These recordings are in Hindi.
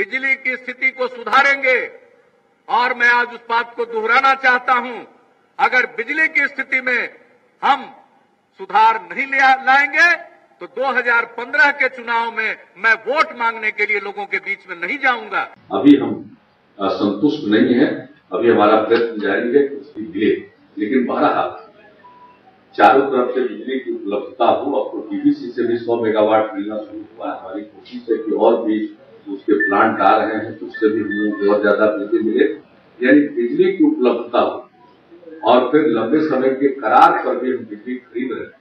बिजली की स्थिति को सुधारेंगे। और मैं आज उस बात को दोहराना चाहता हूं, अगर बिजली की स्थिति में हम सुधार नहीं लाएंगे तो 2015 के चुनाव में मैं वोट मांगने के लिए लोगों के बीच में नहीं जाऊंगा। अभी हम संतुष्ट नहीं है, अभी हमारा प्रयत्न जारी है कि उसकी मिले, लेकिन बहरहाल चारों तरफ से बिजली की उपलब्धता हो। अब तो पीवीसी से भी 100 मेगावाट मिलना शुरू हुआ है। हमारी कोशिश है कि और भी उसके प्लांट आ रहे हैं तो उससे भी हम लोगों को और ज्यादा बिजली मिले, यानी बिजली की उपलब्धता हो। और फिर लंबे समय के करार पर भी हम बिजली खरीद रहे हैं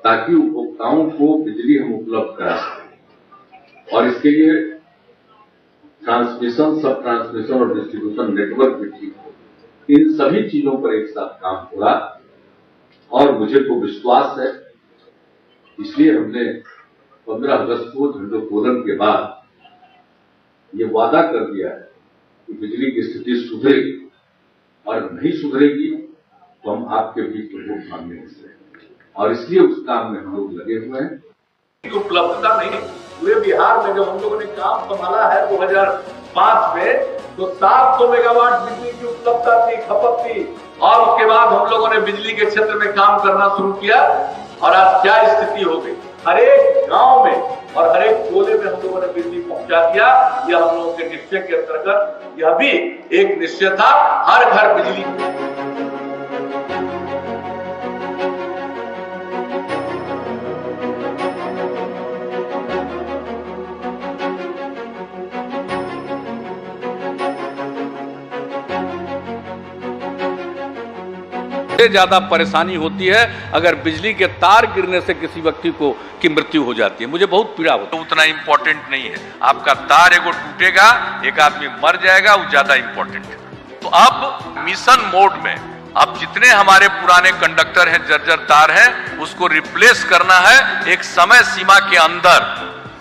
ताकि उपभोक्ताओं को बिजली हम उपलब्ध करा सकें। और इसके लिए ट्रांसमिशन, सब ट्रांसमिशन और डिस्ट्रीब्यूशन नेटवर्क भी ठीक हो। इन सभी चीजों पर एक साथ काम हो रहा और मुझे तो विश्वास है, इसलिए हमने 15 अगस्त को झंडोत्तोलन के बाद ये वादा कर दिया है कि बिजली की स्थिति सुधरेगी, और नहीं सुधरेगी तो हम आपके बीच में वोट मांगने से, और इसलिए उस काम में हम लोग लगे हुए हैं। उपलब्धता नहीं पूरे बिहार में जब हम लोगों ने काम संभाला है 2005 में, तो 700 मेगावाट बिजली की उपलब्धता थी, खपत थी। और उसके बाद हम लोगों ने बिजली के क्षेत्र में काम करना शुरू किया और आज क्या स्थिति हो गई। हर एक गांव में और हर एक कोने में हम लोगों ने बिजली पहुंचा दिया। यह हम लोगों के निश्चय के अंतर्गत यह भी एक निश्चय था, हर घर बिजली। ज्यादा परेशानी होती है अगर बिजली के तार गिरने से किसी व्यक्ति की मृत्यु हो जाती है। मुझे बहुत पीड़ा होती है। उतना इंपॉर्टेंट नहीं है, आपका तार एगो टूटेगा, एक आदमी मर जाएगा, वो ज्यादा इंपॉर्टेंट है। तो अब मिशन मोड में अब जितने हमारे पुराने कंडक्टर हैं, जर्जर तार हैं, उसको रिप्लेस करना है एक समय सीमा के अंदर।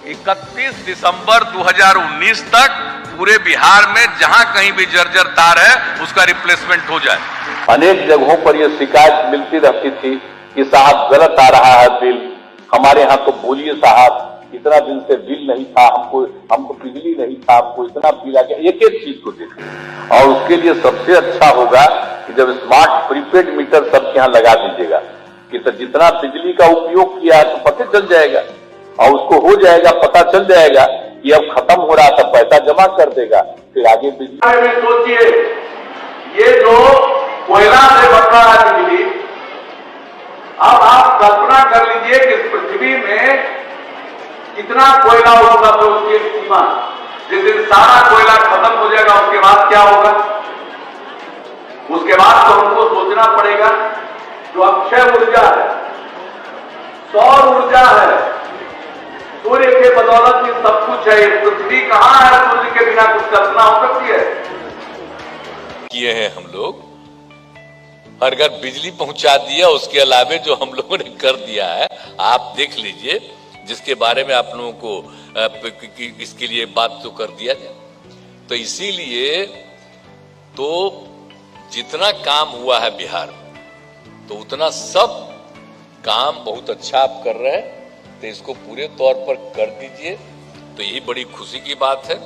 31 दिसंबर 2019 तक पूरे बिहार में जहां कहीं भी जर्जर तार है उसका रिप्लेसमेंट हो जाए। अनेक जगहों पर यह शिकायत मिलती रहती थी कि साहब गलत आ रहा है बिल, हमारे यहाँ तो बोलिए साहब, इतना दिन से बिल नहीं था, हमको बिजली नहीं था, हमको इतना बिल आ गया। एक एक चीज को देखें। और उसके लिए सबसे अच्छा होगा कि जब स्मार्ट प्रीपेड मीटर सबके यहाँ लगा दीजिएगा कि तो जितना बिजली का उपयोग किया है तो पता चल जाएगा, और उसको हो जाएगा, पता चल जाएगा कि अब खत्म हो रहा था, पैसा जमा कर देगा, फिर आगे बिजली। सोचिए, ये जो कोयला से बन रहा है बिजली, अब आप कल्पना कर लीजिए कि पृथ्वी में कितना कोयला उपलब्ध है, उसकी सीमा। जिस दिन सारा कोयला खत्म हो जाएगा उसके बाद क्या होगा? उसके बाद तो हमको सोचना पड़ेगा जो अक्षय ऊर्जा है, सौर ऊर्जा है, सूर्य के बदौलत ये सब कुछ है। पृथ्वी कहां है, सूर्य के बिना कुछ कल्पना हो सकती है? किए हैं हम लोग, हर घर बिजली पहुंचा दिया। उसके अलावे जो हम लोगों ने कर दिया है आप देख लीजिए, जिसके बारे में आप लोगों को इसके लिए बात तो कर दिया जाए। तो इसीलिए तो जितना काम हुआ है बिहार में, तो उतना सब काम बहुत अच्छा आप कर रहे हैं, तो इसको पूरे तौर पर कर दीजिए। तो यही बड़ी खुशी की बात है।